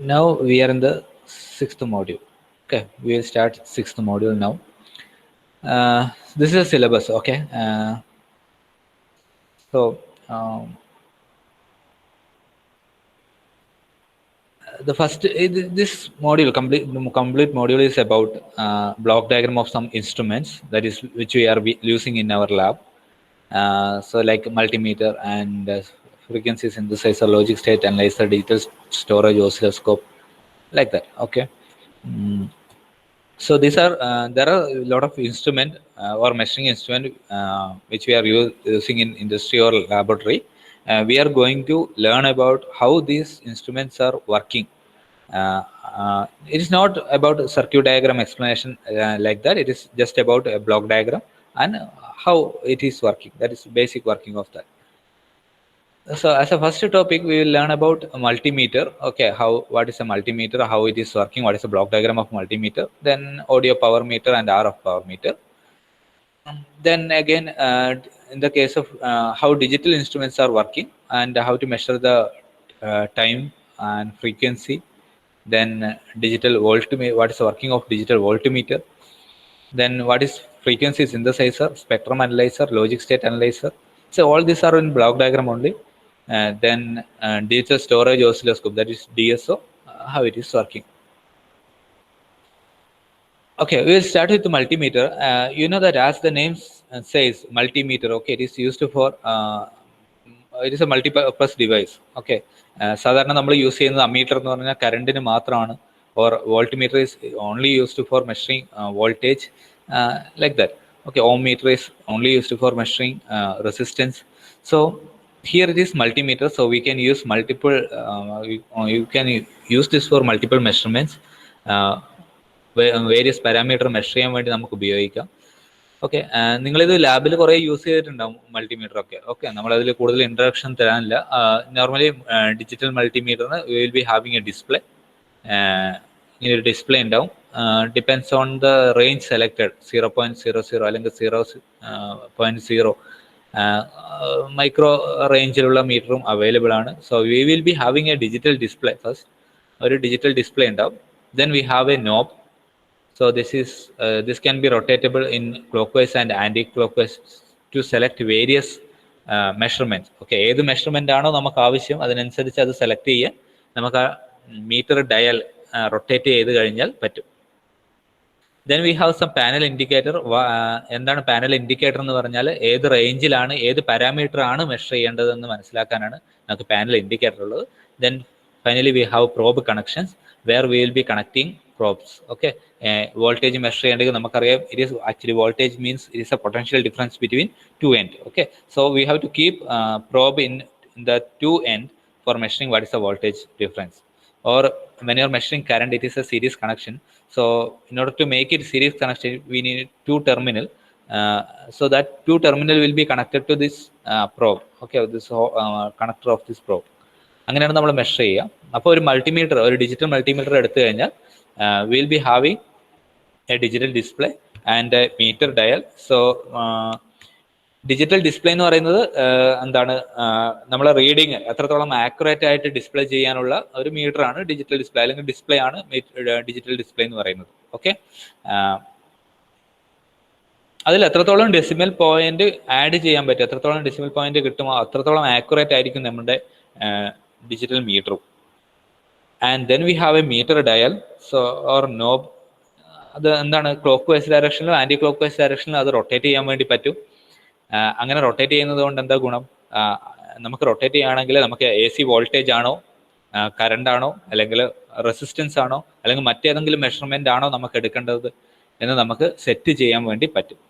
Now we are in the sixth module. Okay, we will start sixth module now. This is a syllabus. Okay, so the first this module complete module is about block diagram of some instruments, that is which we are using in our lab. So like multimeter and frequency synthesizer, logic state analyzer, digital storage oscilloscope, like that. Okay. So these are there are a lot of instrument or measuring instrument which we are using in industry or laboratory. We are going to learn about how these instruments are working. It is not about circuit diagram explanation like that. It is just about a block diagram and how it is working. That is basic working of that. So as a first topic, we will learn about a multimeter. Okay, what is a multimeter, how it is working, what is the block diagram of multimeter, then audio power meter and RF power meter. Then again, in the case of how digital instruments are working and how to measure the time and frequency. Then digital voltmeter, what is the working of digital voltmeter. Then what is frequency synthesizer, spectrum analyzer, logic state analyzer. So all these are in block diagram only. Then digital storage oscilloscope, that is DSO, how it is working. Okay, we will start with the multimeter. You know that as the name says, multimeter. Okay, it is used for it is a multi-purpose device. Okay, സാധാരണ നമ്മൾ use ചെയ്യുന്നത് ammeter എന്ന് പറഞ്ഞാൽ കറണ്ടിന് മാത്രമാണ്, or voltmeter is only used for measuring voltage, like that. Okay, ohm meter is only used for measuring resistance. So here it is multimeter, so we can use multiple you can use this for multiple measurements. Various parameter measure ചെയ്യാൻ വേണ്ടി നമുക്ക് ഉപയോഗിക്കാം. Okay, നിങ്ങളിത് ലാബിൽ കുറേ use ചെയ്തിട്ടുണ്ടാവും multimeter ഒക്കെ. Okay, നമ്മളതിൽ കൂടുതൽ ഇൻട്രഡക്ഷൻ തരാനില്ല. നോർമലി ഡിജിറ്റൽ മൾട്ടിമീറ്ററിന് we will be having a display. ഇങ്ങനെ ഒരു ഡിസ്പ്ലേ ഉണ്ടാവും. Depends on the range selected, 0.00 അല്ലെങ്കിൽ 0.0 മൈക്രോ റേഞ്ചിലുള്ള മീറ്ററും അവൈലബിൾ ആണ്. So we will be having a digital display. First ഒരു ഡിജിറ്റൽ ഡിസ്പ്ലേ ഉണ്ടാവും. Then we have a knob. So this can be rotatable in clockwise and anti-clockwise to select various measurements. Okay, ഏത് measurement ആണോ നമുക്ക് ആവശ്യം അതിനനുസരിച്ച് അത് select ചെയ്യാൻ നമുക്ക് ആ മീറ്റർ ഡയൽ റൊട്ടേറ്റ് ചെയ്ത് കഴിഞ്ഞാൽ പറ്റും. Then we have some panel indicator. എന്താണ് പാനൽ ഇൻഡിക്കേറ്റർ എന്ന് പറഞ്ഞാൽ ഏത് റേഞ്ചിലാണ് ഏത് പാരാമീറ്റർ ആണ് മെഷർ ചെയ്യേണ്ടതെന്ന് മനസ്സിലാക്കാനാണ് നമുക്ക് പാനൽ ഇൻഡിക്കേറ്റർ ഉള്ളത്. Then finally we have probe connections where we will be connecting probes. Okay, voltage measure ചെയ്യണമെങ്കിൽ നമുക്കറിയാം it is actually voltage means it is a potential difference between two end. Okay, so we have to keep probe in the two end for measuring what is the voltage difference. Or when you are measuring current, it is a series connection. So in order to make it series connection, we need two terminal. So that two terminal will be connected to this probe. Okay, this connector of this probe. അങ്ങനെയാണ് നമ്മൾ measure ചെയ്യുക. അപ്പോൾ ഒരു multimeter, ഒരു digital multimeter എടുത്തു കഴിഞ്ഞാൽ we'll be having a digital display and a meter dial. So digital display എന്ന് പറയുന്നത് എന്താണ്, നമ്മളെ റീഡിങ് എത്രത്തോളം ആക്യുറേറ്റ് ആയിട്ട് ഡിസ്പ്ലേ ചെയ്യാനുള്ള ഒരു മീറ്റർ ആണ് ഡിജിറ്റൽ ഡിസ്പ്ലേ, അല്ലെങ്കിൽ ഡിസ്പ്ലേ ആണ് ഡിജിറ്റൽ ഡിസ്പ്ലേ എന്ന് പറയുന്നത്. ഓക്കെ, അതിൽ എത്രത്തോളം ഡെസിമൽ പോയിന്റ് ആഡ് ചെയ്യാൻ പറ്റും, എത്രത്തോളം ഡെസിമൽ പോയിന്റ് കിട്ടുമോ അത്രത്തോളം ആക്യുറേറ്റ് ആയിരിക്കും നമ്മുടെ ഡിജിറ്റൽ മീറ്ററും. And then we have a meter dial, so or knob. അത് എന്താണ്, ക്ലോക്ക് വൈസ് ഡയറക്ഷനിലും ആന്റി ക്ലോക്ക് വൈസ് ഡയറക്ഷനിലും അത് റൊട്ടേറ്റ് ചെയ്യാൻ വേണ്ടി പറ്റും. അങ്ങനെ റൊട്ടേറ്റ് ചെയ്യുന്നത് കൊണ്ട് എന്താ ഗുണം, നമുക്ക് റൊട്ടേറ്റ് ചെയ്യുകയാണെങ്കിൽ നമുക്ക് AC വോൾട്ടേജ് ആണോ, കറണ്ട് ആണോ, അല്ലെങ്കിൽ റെസിസ്റ്റൻസ് ആണോ, അല്ലെങ്കിൽ മറ്റേതെങ്കിലും മെഷർമെന്റ് ആണോ നമുക്ക് എടുക്കേണ്ടത് എന്ന് നമുക്ക് സെറ്റ് ചെയ്യാൻ വേണ്ടി പറ്റും.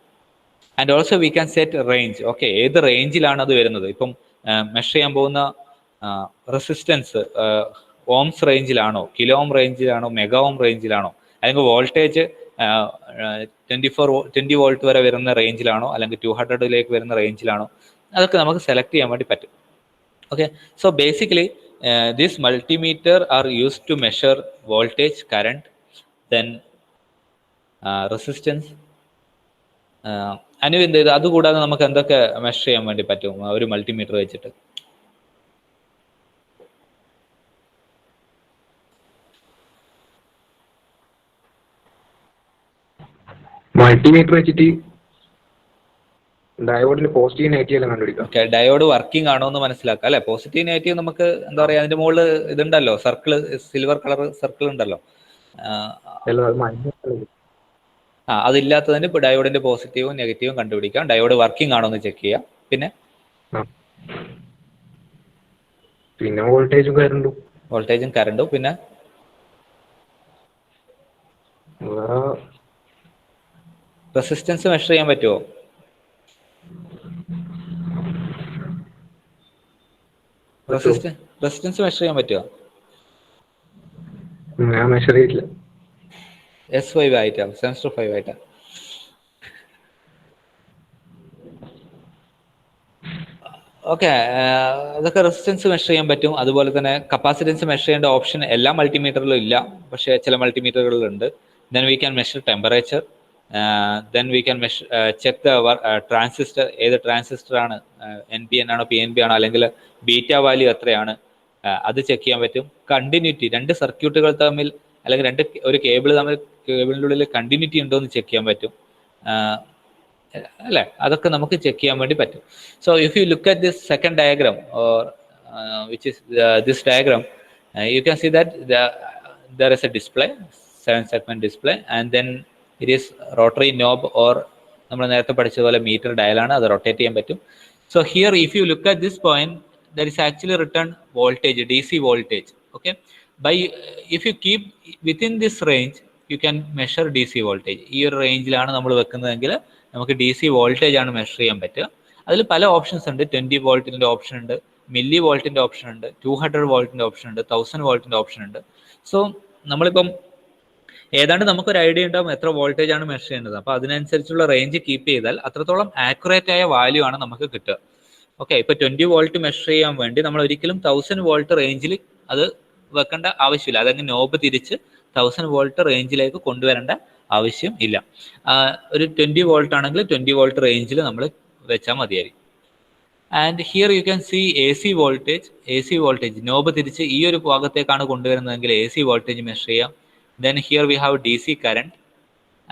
And also we can set range. Okay, ഏത് റേഞ്ചിലാണ് അത് വരുന്നത്, ഇപ്പം മെഷർ ചെയ്യാൻ പോകുന്ന റെസിസ്റ്റൻസ് ഓംസ് റേഞ്ചിലാണോ, കിലോ ഓം റേഞ്ചിലാണോ, മെഗാ ഓം റേഞ്ചിലാണോ, അല്ലെങ്കിൽ വോൾട്ടേജ് 20 വോൾട്ട് വരെ വരുന്ന റേഞ്ചിലാണോ, അല്ലെങ്കിൽ 200ലേക്ക് വരുന്ന റേഞ്ചിലാണോ, അതൊക്കെ നമുക്ക് സെലക്ട് ചെയ്യാൻ വേണ്ടി പറ്റും. Okay, so basically this multimeter are used to measure voltage, current, then resistance. അനു എന്ത് ചെയ്ത്, അതുകൂടാതെ നമുക്ക് എന്തൊക്കെ മെഷർ ചെയ്യാൻ വേണ്ടി പറ്റും ഒരു മൾട്ടിമീറ്റർ വെച്ചിട്ട്? മൾട്ടിമീറ്റർ വെച്ചിട്ട് ഡയോഡിൽ പോസിറ്റീവ് നെഗറ്റീവ് എല്ലാം കണ്ടുപിടിക്കാം. ഓക്കെ, ഡയോഡ് വർക്കിംഗ് ആണോ എന്ന് മനസ്സിലാക്കാം അല്ലെ. പോസിറ്റീവ് നെഗറ്റീവ് നമുക്ക് എന്താ പറയാ, അതിന്റെ മുകളിൽ ഇതുണ്ടല്ലോ, സർക്കിൾ, സിൽവർ കളർ സർക്കിൾ ഉണ്ടല്ലോ. അതില്ലാത്തതിന് ഇപ്പൊ ഡയോഡിന്റെ പോസിറ്റീവും നെഗറ്റീവും കണ്ടുപിടിക്കാം. ഡയോഡ് വർക്കിംഗ് ആണോ എന്ന് ചെക്ക് ചെയ്യാം. പിന്നെ വോൾട്ടേജും കറണ്ടും പിന്നെ റെസിസ്റ്റൻസ് മെഷർ ചെയ്യാൻ പറ്റുമോ? റെസിസ്റ്റൻസ് മെഷർ ചെയ്യാൻ പറ്റുമോ? ഞാൻ മെഷർ ചെയ്തിട്ടില്ല. S5 ആയിട്ടാ, സെൻസർ 5 ആയിട്ടാ. ഓക്കെ, അതൊക്കെ റെസിസ്റ്റൻസ് മെഷർ ചെയ്യാൻ പറ്റും. അതുപോലെ തന്നെ കപ്പാസിറ്റൻസ് മെഷർ ചെയ്യേണ്ട ഓപ്ഷൻ എല്ലാ മൾട്ടിമീറ്ററിലും ഇല്ല, പക്ഷേ ചില മൾട്ടിമീറ്ററുകളിലുണ്ട്. Then we can measure temperature, then we can check the transistor, ഏത് ട്രാൻസിസ്റ്റർ ആണ്, NPN ആണോ PNP ആണോ, അല്ലെങ്കിൽ ബീറ്റ വാല്യൂ എത്രയാണ്, അത് ചെക്ക് ചെയ്യാൻ പറ്റും. കണ്ടിന്യൂറ്റി, രണ്ട് സർക്യൂട്ടുകൾ തമ്മിൽ അല്ലെങ്കിൽ ഒരു കേബിളിൻ്റെ ഉള്ളിൽ കണ്ടിന്യൂറ്റി ഉണ്ടോ എന്ന് ചെക്ക് ചെയ്യാൻ പറ്റും അല്ലേ. അതൊക്കെ നമുക്ക് ചെക്ക് ചെയ്യാൻ വേണ്ടി പറ്റും. So if you look at this second diagram or which is this diagram, you can see that there is a display, 7-segment display, and then it is rotary knob or നമ്മൾ നേരത്തെ പഠിച്ചതുപോലെ metre ഡയലാണ്, അത് rotate ചെയ്യാൻ പറ്റും. So here if you look at this point, there is actually written voltage, DC voltage. Okay, by if you keep within this range you can measure DC voltage. ഈ ഒരു റേഞ്ചിലാണ് നമ്മൾ വെക്കുന്നതെങ്കിൽ നമുക്ക് DC വോൾട്ടേജ് ആണ് measure ചെയ്യാൻ പറ്റുക. അതിൽ പല ഓപ്ഷൻസ് ഉണ്ട്. 20 വോൾട്ടിൻ്റെ ഓപ്ഷൻ ഉണ്ട്, മില്ലി വോൾട്ടിൻ്റെ ഓപ്ഷൻ ഉണ്ട്, 200 വോൾട്ടിൻ്റെ ഓപ്ഷൻ ഉണ്ട്, 1000 വോൾട്ടിൻ്റെ ഓപ്ഷൻ ഉണ്ട്. സോ നമ്മളിപ്പം ഏതാണ്ട് നമുക്കൊരു ഐഡിയ ഉണ്ടാവും എത്ര വോൾട്ടേജ് ആണ് മെഷർ ചെയ്യേണ്ടത്. അപ്പോൾ അതിനനുസരിച്ചുള്ള റേഞ്ച് കീപ്പ് ചെയ്താൽ അത്രത്തോളം ആക്യുറേറ്റ് ആയ വാല്യൂ ആണ് നമുക്ക് കിട്ടുക. ഓക്കെ, ഇപ്പോൾ 20 വോൾട്ട് മെഷർ ചെയ്യാൻ വേണ്ടി നമ്മൾ ഒരിക്കലും 1000 വോൾട്ട് റേഞ്ചിൽ അത് വെക്കേണ്ട ആവശ്യമില്ല. അതങ്ങ് നോബ് തിരിച്ച് 1000 വോൾട്ട് റേഞ്ചിലേക്ക് കൊണ്ടുവരേണ്ട ആവശ്യം ഇല്ല. ഒരു 20 വോൾട്ട് ആണെങ്കിൽ 20 വോൾട്ട് റേഞ്ചിൽ നമ്മൾ വെച്ചാൽ മതിയായിരിക്കും. And here you can see AC voltage knob തിരിച്ച് ഈ ഒരു ഭാഗത്തേക്കാണ് കൊണ്ടുവരുന്നതെങ്കിൽ AC വോൾട്ടേജ് മെഷർ ചെയ്യാം. Then here we have DC current,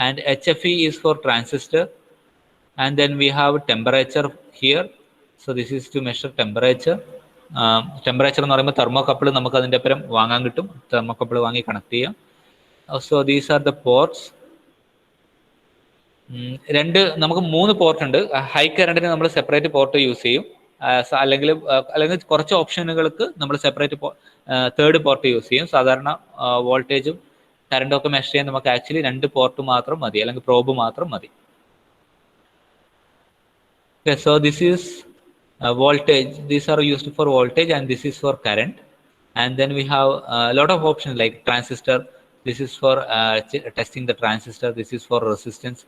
and HFE is for transistor, and then we have temperature here. So this is to measure temperature. Temperature എന്ന് പറയുമ്പോൾ thermocouple നമുക്ക് അതിൻ്റെ ഒപ്പം വാങ്ങാൻ കിട്ടും. തെർമോകപ്പിൾ വാങ്ങി കണക്ട് ചെയ്യാം. So these are the ports. നമുക്ക് 3 പോർട്ട് ഉണ്ട്. ഹൈ കറണ്ടിന് നമ്മൾ സെപ്പറേറ്റ് പോർട്ട് യൂസ് ചെയ്യും, അല്ലെങ്കിൽ കുറച്ച് ഓപ്ഷനുകൾക്ക് നമ്മൾ സെപ്പറേറ്റ് തേർഡ് പോർട്ട് യൂസ് ചെയ്യും. സാധാരണ വോൾട്ടേജും കറണ്ടും ഒക്കെ മെഷർ ചെയ്യാൻ നമുക്ക് ആക്ച്വലി 2 പോർട്ട് മാത്രം മതി, അല്ലെങ്കിൽ പ്രോബ് മാത്രം മതി. So this is voltage, these are used for voltage, and this is for current. And then we have a lot of options like transistor. This is for testing the transistor. This is for resistance.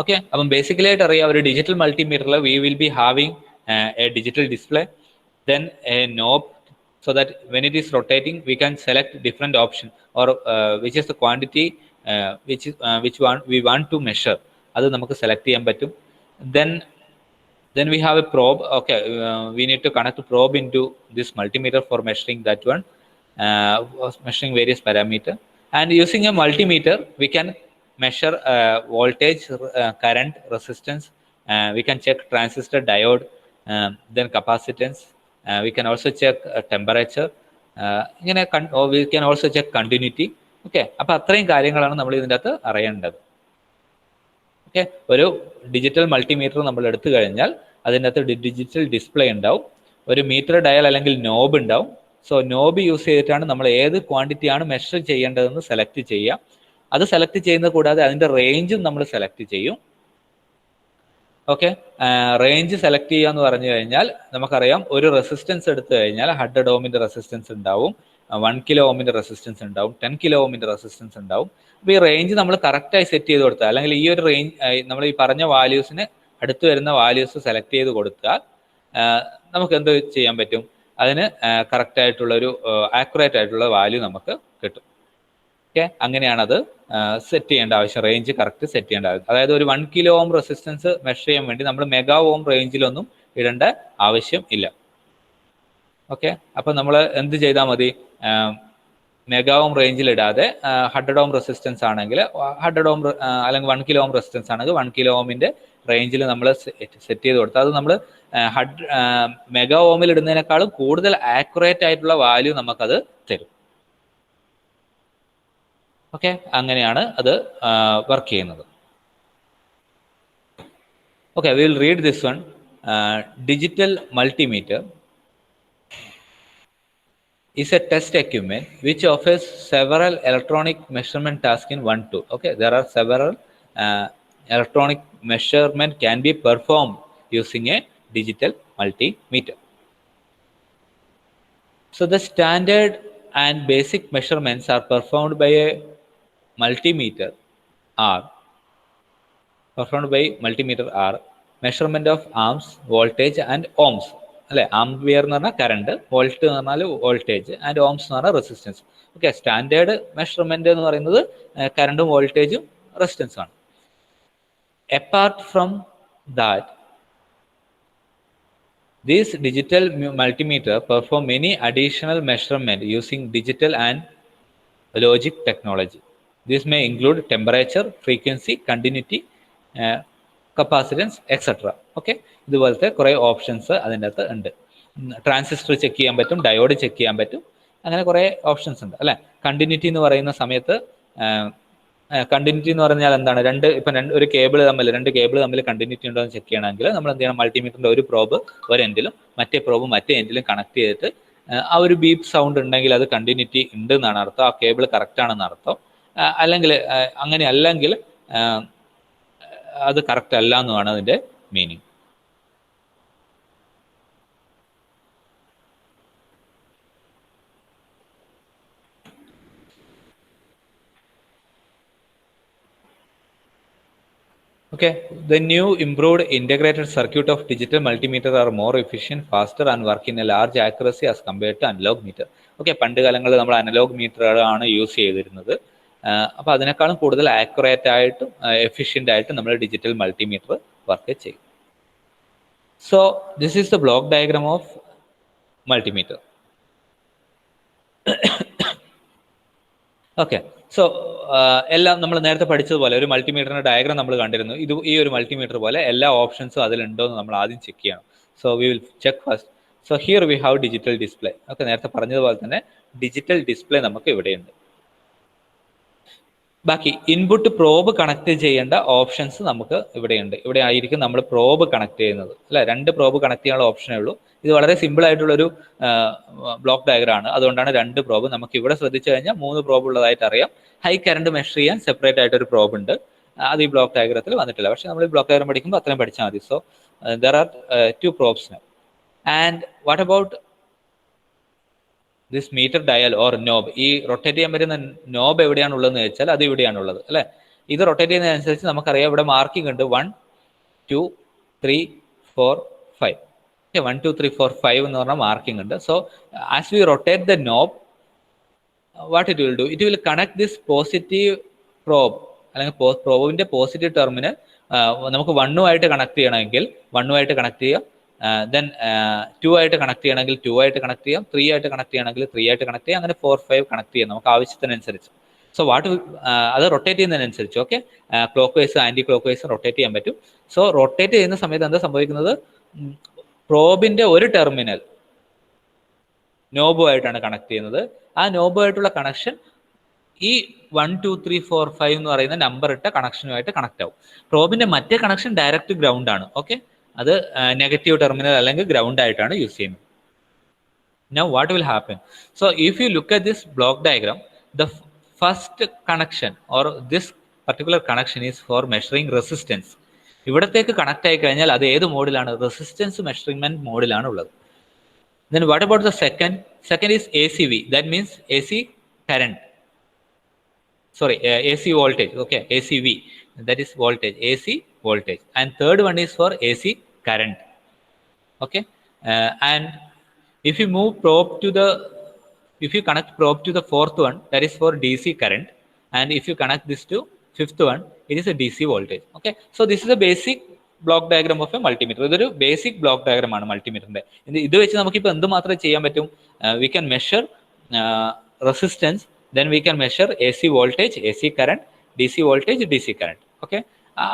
Okay, അപ്പം basically ആയിട്ട് അറിയാം, ഒരു digital മൾട്ടിമീറ്ററിൽ we will be having a digital display, then a knob, so that when it is rotating we can select different option or which is the quantity which one we want to measure, അത് നമുക്ക് select ചെയ്യാൻ പറ്റും. Then we have a probe. Okay, we need to connect a probe into this multimeter for measuring that one, measuring various parameter. And using a multimeter we can measure voltage, current, resistance. We can check transistor, diode, then capacitance. We can also check temperature. We can also check continuity. Okay, അപ്പോൾ അത്രയും കാര്യങ്ങളാണ് നമ്മൾ ഇതിൻ്റെ അകത്ത് അറിയേണ്ടത്. Okay, ഒരു digital multimeter നമ്മൾ എടുത്തു കഴിഞ്ഞാൽ അതിൻ്റെ അകത്ത് ഡിജിറ്റൽ ഡിസ്പ്ലേ ഉണ്ടാവും, ഒരു മീറ്റർ ഡയൽ അല്ലെങ്കിൽ നോബ് ഉണ്ടാവും. സോ നോബ് യൂസ് ചെയ്തിട്ടാണ് നമ്മൾ ഏത് ക്വാണ്ടിറ്റിയാണ് മെഷർ ചെയ്യേണ്ടതെന്ന് സെലക്ട് ചെയ്യുക. അത് സെലക്ട് ചെയ്യുന്നത് കൂടാതെ അതിൻ്റെ റേഞ്ചും നമ്മൾ സെലക്ട് ചെയ്യും. ഓക്കെ, റേഞ്ച് സെലക്ട് ചെയ്യുക എന്ന് പറഞ്ഞു കഴിഞ്ഞാൽ നമുക്കറിയാം, ഒരു റെസിസ്റ്റൻസ് എടുത്തു കഴിഞ്ഞാൽ 100 ഓമിൻ്റെ റെസിസ്റ്റൻസ് ഉണ്ടാവും, 1 കിലോ ഓമിൻ്റെ റെസിസ്റ്റൻസ് ഉണ്ടാവും, 10 കിലോ ഓമിൻ്റെ റെസിസ്റ്റൻസ് ഉണ്ടാവും. അപ്പോൾ ഈ റേഞ്ച് നമ്മൾ കറക്റ്റായി സെറ്റ് ചെയ്ത് കൊടുത്താൽ, അല്ലെങ്കിൽ ഈ ഒരു റേഞ്ച് നമ്മൾ ഈ പറഞ്ഞ വാല്യൂസിന് അടുത്ത് വരുന്ന വാല്യൂസ് സെലക്ട് ചെയ്ത് കൊടുത്താൽ നമുക്ക് എന്ത് ചെയ്യാൻ പറ്റും, അതിന് കറക്റ്റായിട്ടുള്ളൊരു ആക്യുറേറ്റ് ആയിട്ടുള്ള വാല്യൂ നമുക്ക് കിട്ടും. ഓക്കെ, അങ്ങനെയാണത് സെറ്റ് ചെയ്യേണ്ട ആവശ്യം, റേഞ്ച് കറക്റ്റ് സെറ്റ് ചെയ്യേണ്ട ആവശ്യം. അതായത് ഒരു 1 കിലോ ഓം റെസിസ്റ്റൻസ് മെഷർ ചെയ്യാൻ വേണ്ടി നമ്മൾ മെഗാ ഓം റേഞ്ചിലൊന്നും ഇടേണ്ട ആവശ്യം ഇല്ല. ഓക്കെ, അപ്പം നമ്മൾ എന്ത് ചെയ്താൽ മതി, മെഗാ ഓം റേഞ്ചിൽ ഇടാതെ 100 ഓം റെസിസ്റ്റൻസ് ആണെങ്കിൽ 100 ഓം അല്ലെങ്കിൽ 1 കിലോ ഓം റെസിസ്റ്റൻസ് ആണെങ്കിൽ 1 കിലോ ഓമിന്റെ റേഞ്ചിൽ നമ്മൾ സെറ്റ് ചെയ്ത് കൊടുത്താൽ അത് നമ്മൾ മെഗാ ഓമിൽ ഇടുന്നതിനേക്കാളും കൂടുതൽ ആക്യുറേറ്റ് ആയിട്ടുള്ള വാല്യൂ നമുക്കത് തരും. ഓക്കെ, അങ്ങനെയാണ് അത് വർക്ക് ചെയ്യുന്നത്. Okay, we will read this one. Digital multimeter is a test equipment which offers several electronic measurement tasks in one tool. Okay, there are several electronic measurement can be performed using a digital multimeter. So the standard and basic measurements are performed by a multimeter are measurement of amps, voltage and ohms. അല്ലെ, ampere എന്ന് പറഞ്ഞാൽ current, volt എന്ന് പറഞ്ഞാൽ voltage, and Ohm's എന്ന് പറഞ്ഞാൽ resistance. Okay, standard measurement എന്ന് പറയുന്നത് കറണ്ടും വോൾട്ടേജും റെസിസ്റ്റൻസും ആണ്. Apart from that, these digital multimeter perform many additional measurement using digital and logic technology. This may include temperature, frequency, continuity, capacitance etcetera. Okay, ഇതുപോലത്തെ കുറേ ഓപ്ഷൻസ് അതിൻ്റെ അകത്ത് ഉണ്ട്. ട്രാൻസിസ്റ്റർ ചെക്ക് ചെയ്യാൻ പറ്റും, ഡയോഡ് ചെക്ക് ചെയ്യാൻ പറ്റും, അങ്ങനെ കുറേ ഓപ്ഷൻസ് ഉണ്ട് അല്ലേ. കണ്ടിന്യൂറ്റി എന്ന് പറയുന്ന സമയത്ത്, കണ്ടിന്യൂറ്റി എന്ന് പറഞ്ഞാൽ എന്താണ്, രണ്ട് കേബിൾ തമ്മിൽ കണ്ടിന്യൂറ്റി ഉണ്ടോ എന്ന് ചെക്ക് ചെയ്യണമെങ്കിൽ നമ്മൾ എന്ത് ചെയ്യണം, മൾട്ടിമീറ്ററിന്റെ ഒരു പ്രോബ് ഒരു എൻഡിലും മറ്റേ പ്രോബ് മറ്റേ എൻഡിലും കണക്ട് ചെയ്തിട്ട് ആ ഒരു ബീപ്പ് സൗണ്ട് ഉണ്ടെങ്കിൽ അത് കണ്ടിന്യൂറ്റി ഉണ്ട് എന്നാണ് അർത്ഥം, ആ കേബിൾ കറക്റ്റ് ആണെന്ന് അർത്ഥം. അല്ലെങ്കിൽ അത് കറക്റ്റ് അല്ല എന്നുമാണ് അതിന്റെ meaning. Okay, the new improved integrated circuit of digital multimeter are more efficient, faster and work in a large accuracy as compared to analog meter. Okay, പണ്ട് കാലങ്ങളിൽ നമ്മൾ അനലോഗ് മീറ്ററുകളാണ് യൂസ് ചെയ്തിരുന്നത്. അപ്പോൾ അതിനേക്കാളും കൂടുതൽ ആക്യുറേറ്റ് ആയിട്ടും എഫിഷ്യൻ്റ് ആയിട്ടും നമ്മൾ ഡിജിറ്റൽ മൾട്ടിമീറ്റർ വർക്ക് ചെയ്യും. So this is the block diagram of multimeter. Okay, so എല്ലാം നമ്മൾ നേരത്തെ പഠിച്ചതുപോലെ ഒരു മൾട്ടിമീറ്ററിന്റെ ഡയഗ്രാം നമ്മൾ കണ്ടിരുന്നു. ഈ ഒരു മൾട്ടിമീറ്റർ പോലെ എല്ലാ ഓപ്ഷൻസും അതിലുണ്ടോ എന്ന് നമ്മൾ ആദ്യം ചെക്ക് ചെയ്യണം. So we will check first. So here we have digital display. Okay, നേരത്തെ പറഞ്ഞതുപോലെ തന്നെ ഡിജിറ്റൽ ഡിസ്പ്ലേ നമുക്ക് ഇവിടെയുണ്ട്. ബാക്കി ഇൻപുട്ട് പ്രോബ് കണക്ട് ചെയ്യേണ്ട ഓപ്ഷൻസ് നമുക്ക് ഇവിടെയുണ്ട്. ഇവിടെ ആയിരിക്കും നമ്മൾ പ്രോബ് കണക്ട് ചെയ്യുന്നത് അല്ലെ. 2 പ്രോബ് കണക്ട് ചെയ്യാനുള്ള ഓപ്ഷനേ ഉള്ളൂ. ഇത് വളരെ സിമ്പിൾ ആയിട്ടുള്ളൊരു ബ്ലോക്ക് ഡയഗ്രാം ആണ്, അതുകൊണ്ടാണ് 2 പ്രോബ്. നമുക്ക് ഇവിടെ ശ്രദ്ധിച്ചു കഴിഞ്ഞാൽ 3 പ്രോബ് ഉള്ളതായിട്ട് അറിയാം. ഹൈ കറണ്ട് മെഷർ ചെയ്യാൻ സെപ്പറേറ്റ് ആയിട്ടൊരു പ്രോബ് ഉണ്ട്, അത് ഈ ബ്ലോക്ക് ഡയഗ്രത്തിൽ വന്നിട്ടില്ല. പക്ഷെ നമ്മൾ ഈ ബ്ലോക്ക് ഡയഗ്രാം പഠിക്കുമ്പോൾ അത്രയും പഠിച്ചാൽ മതി. So there are 2 probes now. And what about this meter dial or knob? ഈ റൊട്ടേറ്റ് ചെയ്യാൻ പറ്റുന്ന നോബ് എവിടെയാണുള്ളതെന്ന് വെച്ചാൽ അത് ഇവിടെയാണുള്ളത് അല്ലെ. ഇത് റൊട്ടേറ്റ് ചെയ്യുന്നതനുസരിച്ച് നമുക്കറിയാം ഇവിടെ മാർക്കിംഗ് ഉണ്ട് 1 2 3 4 5. 1 2 3 4 5 എന്ന് പറഞ്ഞാൽ മാർക്കിംഗ് ഉണ്ട്. So as we rotate the knob, what it will do, it will connect this positive probe അല്ലെങ്കിൽ പ്രോബിന്റെ പോസിറ്റീവ് ടെർമിനൽ നമുക്ക് 1 ആയിട്ട് കണക്ട് ചെയ്യണമെങ്കിൽ 1 ആയിട്ട് കണക്ട് ചെയ്യാം, ദെൻ 2 ആയിട്ട് കണക്ട് ചെയ്യണമെങ്കിൽ 2 ആയിട്ട് കണക്ട് ചെയ്യാം, 3 ആയിട്ട് കണക്ട് ചെയ്യണമെങ്കിൽ 3 ആയിട്ട് കണക്ട് ചെയ്യാം, അങ്ങനെ 4 5 കണക്ട് ചെയ്യാം നമുക്ക് ആവശ്യത്തിനനുസരിച്ച്. സോ അത് റൊട്ടേറ്റ് ചെയ്യുന്നതിനനുസരിച്ച് okay, clockwise anti clockwise rotate ചെയ്യാൻ പറ്റും. സോ റൊട്ടേറ്റ് ചെയ്യുന്ന സമയത്ത് എന്താ സംഭവിക്കുന്നത്, പ്രോബിന്റെ ഒരു ടെർമിനൽ നോബുമായിട്ടാണ് കണക്ട് ചെയ്യുന്നത്. ആ നോബുമായിട്ടുള്ള കണക്ഷൻ ഈ 1 2 3 4 5 എന്ന് പറയുന്ന നമ്പർ ഇട്ട കണക്ഷനുമായിട്ട് കണക്ട് ആവും. പ്രോബിന്റെ മറ്റേ കണക്ഷൻ ഡയറക്റ്റ് ഗ്രൗണ്ട് ആണ്. ഓക്കെ, അത് നെഗറ്റീവ് ടെർമിനൽ അല്ലെങ്കിൽ ഗ്രൗണ്ട് ആയിട്ടാണ് യൂസ് ചെയ്യുന്നത്. Now what will happen? So if you look at this block diagram, the first connection or this particular connection is for measuring resistance. ഇവിടത്തേക്ക് connect ആയി കഴിഞ്ഞാൽ അത് ഏത് മോഡിലാണ്, റെസിസ്റ്റൻസ് മെഷർമെന്റ് മോഡിലാണ് ഉള്ളത്. Then what about the second is ACV, that means AC current, sorry AC voltage. Okay, ACV, that is voltage, AC voltage. And third one is for AC current. Okay, and if you connect probe to the fourth one, that is for DC current, and if you connect this to fifth one, it is a DC voltage. Okay, so this is a basic block diagram of a multimeter. ഇതൊരു basic block diagram ആണ് മൾട്ടിമീറ്ററിന്റെ. ഇത് വെച്ച് നമുക്കിപ്പോൾ എന്ത് മാത്രമേ ചെയ്യാൻ പറ്റും, we can measure resistance then we can measure AC voltage, AC current, DC voltage, DC current. Okay,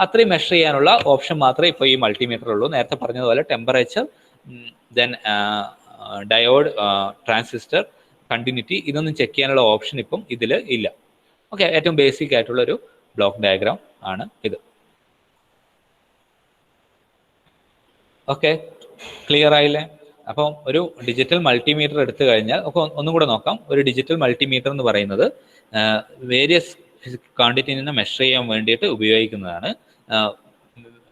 അത്രയും മെഷർ ചെയ്യാനുള്ള ഓപ്ഷൻ മാത്രമേ ഇപ്പോൾ ഈ മൾട്ടിമീറ്റർ ഉള്ളൂ. നേരത്തെ പറഞ്ഞതുപോലെ temperature, then diode, transistor, continuity, ഇതൊന്നും ചെക്ക് ചെയ്യാനുള്ള ഓപ്ഷൻ ഇപ്പം ഇതിൽ ഇല്ല. ഓക്കെ, ഏറ്റവും ബേസിക് ആയിട്ടുള്ള ഒരു ബ്ലോക്ക് ഡയഗ്രാം ആണ് ഇത്. ഓക്കെ, ക്ലിയർ ആയില്ലേ? അപ്പം ഒരു ഡിജിറ്റൽ മൾട്ടിമീറ്റർ എടുത്തു കഴിഞ്ഞാൽ ഒന്നും കൂടെ നോക്കാം. ഒരു ഡിജിറ്റൽ മൾട്ടിമീറ്റർ എന്ന് പറയുന്നത് വേരിയസ് ക്വാണ്ടിറ്റിനെ മെഷർ ചെയ്യാൻ വേണ്ടിയിട്ട് ഉപയോഗിക്കുന്നതാണ്.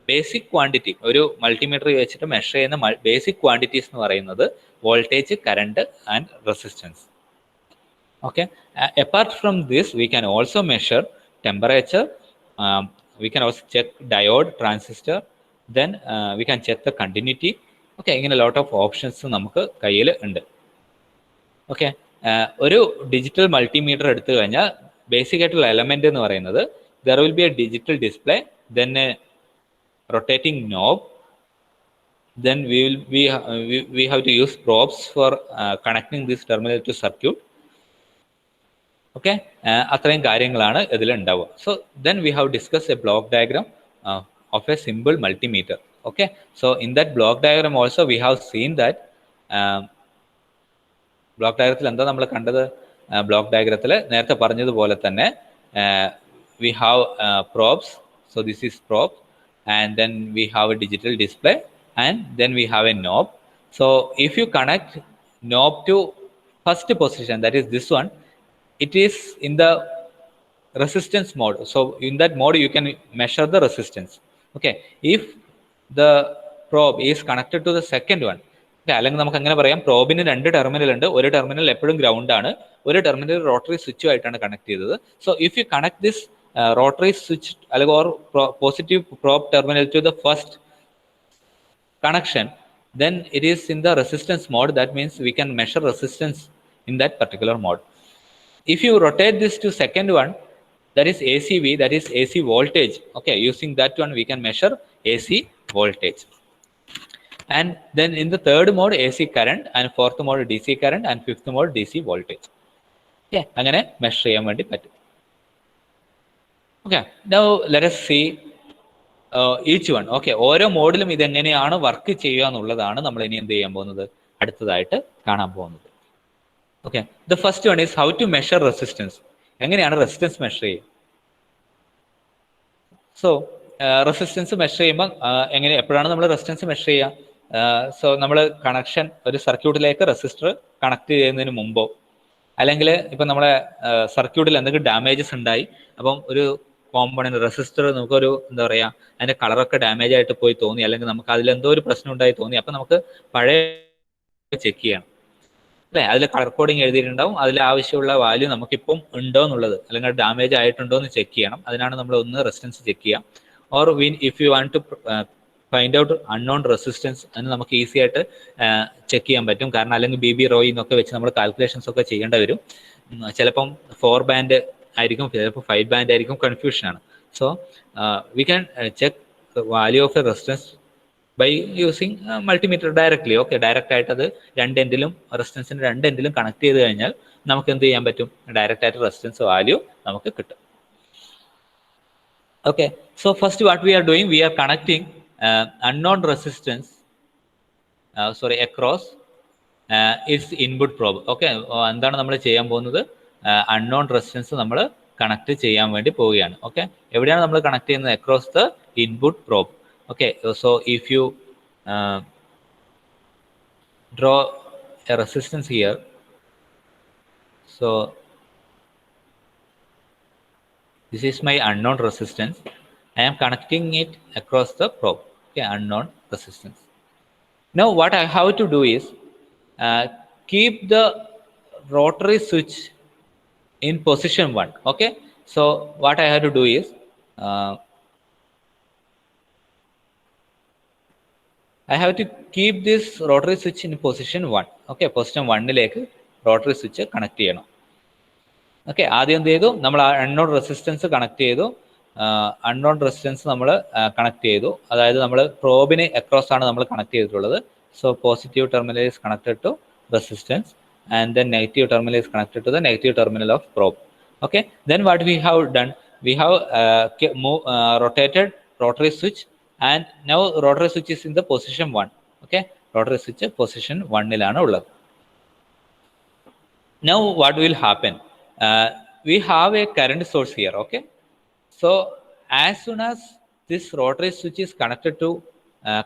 ബേസിക് ക്വാണ്ടിറ്റി, ഒരു മൾട്ടിമീറ്റർ വെച്ചിട്ട് മെഷർ ചെയ്യുന്ന ബേസിക് ക്വാണ്ടിറ്റീസ് എന്ന് പറയുന്നത് voltage, current and resistance. Okay, apart from this we can also measure temperature, we can also check diode, transistor, then we can check the continuity. Okay, ഇങ്ങനെ lot of options നമുക്ക് കയ്യിൽ ഉണ്ട്. Okay, ഒരു digital multimeter എടുത്തു കഴിഞ്ഞാൽ basic ആയിട്ടുള്ള element എന്ന് പറയുന്നത് there will be a digital display, then a rotating knob, then we have to use probes for connecting this terminal to circuit. Okay, അത്രയും കാര്യങ്ങളാണ് ഇതിൽ ഉണ്ടാവുക. So then we have discuss a block diagram of a simple multimeter. Okay, so in that block diagram also we have seen that block ഡയഗ്രത്തിൽ എന്താ നമ്മൾ കണ്ടത്? Block ഡയഗ്രത്തിൽ നേരത്തെ പറഞ്ഞതുപോലെ തന്നെ we have probes. So this is probe, and then we have a digital display, and then we have a knob. So if you connect knob to first position, that is this one, it is in the resistance mode. So in that mode you can measure the resistance. Okay, if the probe is connected to the second one, okay, അല്ലെങ്കിൽ നമുക്ക് അങ്ങനെ പറയാം, പ്രോബിന് രണ്ട് terminal ഉണ്ട്. ഒരു terminal എപ്പോഴും ground ആണ്, ഒരു ടെർമിനൽ റോട്ടറി സ്വിച്ചുമായിട്ടാണ് കണക്ട് ചെയ്തത്. So if you connect this rotary switch അല്ലെങ്കിൽ or positive probe terminal to the first connection, then it is in the resistance mode. That means we can measure resistance in that particular mode. If you rotate this to second one, that is ACV, that is AC voltage. Okay, using that one we can measure AC voltage. And then in the third mode AC current, and fourth mode DC current, and fifth mode DC voltage. Okay, അങ്ങനെ measure ചെയ്യാൻ വേണ്ടി പറ്റും. Okay, now let us see each one. Okay, ഓരോ മോഡിലും ഇതെങ്ങനെയാണ് work ചെയ്യുക എന്നുള്ളതാണ് നമ്മൾ ഇനി എന്ത് ചെയ്യാൻ പോകുന്നത്, അടുത്തതായിട്ട് കാണാൻ പോകുന്നത്. Okay, the first one is how to measure resistance. എങ്ങനെയാണ് റെസിസ്റ്റൻസ് മെഷർ ചെയ്യുക? സോ റെസിസ്റ്റൻസ് മെഷർ ചെയ്യുമ്പോൾ എപ്പോഴാണ് നമ്മൾ റെസിസ്റ്റൻസ് മെഷർ ചെയ്യുക? സോ നമ്മൾ കണക്ഷൻ, ഒരു സർക്യൂട്ടിലേക്ക് റെസിസ്റ്റർ കണക്ട് ചെയ്യുന്നതിന് മുമ്പോ, അല്ലെങ്കിൽ ഇപ്പം നമ്മളെ സർക്യൂട്ടിൽ എന്തെങ്കിലും ഡാമേജസ് ഉണ്ടായി, അപ്പം ഒരു കോമ്പണന്റ് റെസിസ്റ്റർ നമുക്കൊരു എന്താ പറയുക, അതിൻ്റെ കളറൊക്കെ ഡാമേജ് ആയിട്ട് പോയി തോന്നി, അല്ലെങ്കിൽ നമുക്ക് അതിലെന്തോ ഒരു പ്രശ്നം ഉണ്ടായി തോന്നി, അപ്പം നമുക്ക് പഴയ ചെക്ക് ചെയ്യണം അല്ലേ? അതിൽ കളർ കോഡിങ് എഴുതിയിട്ടുണ്ടാവും, അതിൽ ആവശ്യമുള്ള വാല്യൂ നമുക്കിപ്പം ഉണ്ടോ എന്നുള്ളത്, അല്ലെങ്കിൽ ഡാമേജ് ആയിട്ടുണ്ടോ എന്ന് ചെക്ക് ചെയ്യണം. അതിനാണ് നമ്മൾ ഒന്ന് റെസിസ്റ്റൻസ് ചെക്ക് ചെയ്യാം. Or if you want to find out unknown resistance, അതിന് നമുക്ക് ഈസി ആയിട്ട് ചെക്ക് ചെയ്യാൻ പറ്റും. കാരണം അല്ലെങ്കിൽ BB റോയി എന്നൊക്കെ വെച്ച് നമ്മൾ കാൽക്കുലേഷൻസ് ഒക്കെ ചെയ്യേണ്ടി വരും. ചിലപ്പം 4 ബാൻഡ് ആയിരിക്കും, ചിലപ്പോൾ 5 ബാൻഡ് ആയിരിക്കും, കൺഫ്യൂഷനാണ്. So we can check value of a resistance by using multimeter directly. Okay, direct ആയിട്ട് അത് രണ്ട് എൻഡിലും, റെസിസ്റ്റൻസിന്റെ രണ്ട് എൻഡിലും കണക്ട് ചെയ്ത് കഴിഞ്ഞാൽ നമുക്ക് എന്ത് ചെയ്യാൻ പറ്റും? ഡയറക്റ്റ് ആയിട്ട് റെസിസ്റ്റൻസ് വാല്യൂ നമുക്ക് കിട്ടും. Okay, so first what we are doing, we are connecting unknown resistance across its input probe. Okay, എന്താണ് നമ്മൾ ചെയ്യാൻ പോകുന്നത്? അൺനോൺ റെസിസ്റ്റൻസ് നമ്മൾ കണക്ട് ചെയ്യാൻ വേണ്ടി പോവുകയാണ്. ഓക്കെ, എവിടെയാണ് നമ്മൾ കണക്ട് ചെയ്യുന്നത്? Across the input probe. Okay, so if you draw a resistance here, so this is my unknown resistance. I am connecting it across the probe. Okay, unknown resistance. Now what I have to do is keep the rotary switch in position 1. Okay, so what I have to do is I have to keep this rotary switch in position 1. Okay, position 1ലേക്ക് rotary switch connect ചെയ്യണം. Okay, ആദ്യം എന്ത് ചെയ്തു? നമ്മൾ unknown resistance connect ചെയ്തു. Unknown resistance നമ്മൾ connect ചെയ്തു, അതായത് നമ്മൾ പ്രോബിന് അക്രോസ് ആണ് നമ്മൾ കണക്ട് ചെയ്തിട്ടുള്ളത്. So positive terminal is connected to resistance, and then negative terminal is connected to the negative terminal of probe. Okay, then what we have done, we have rotated rotary switch, and now rotary switch is in the position 1. Okay, rotary switch position 1 ilana ullathu. Now what will happen, we have a current source here. Okay, so as soon as this rotary switch is connected to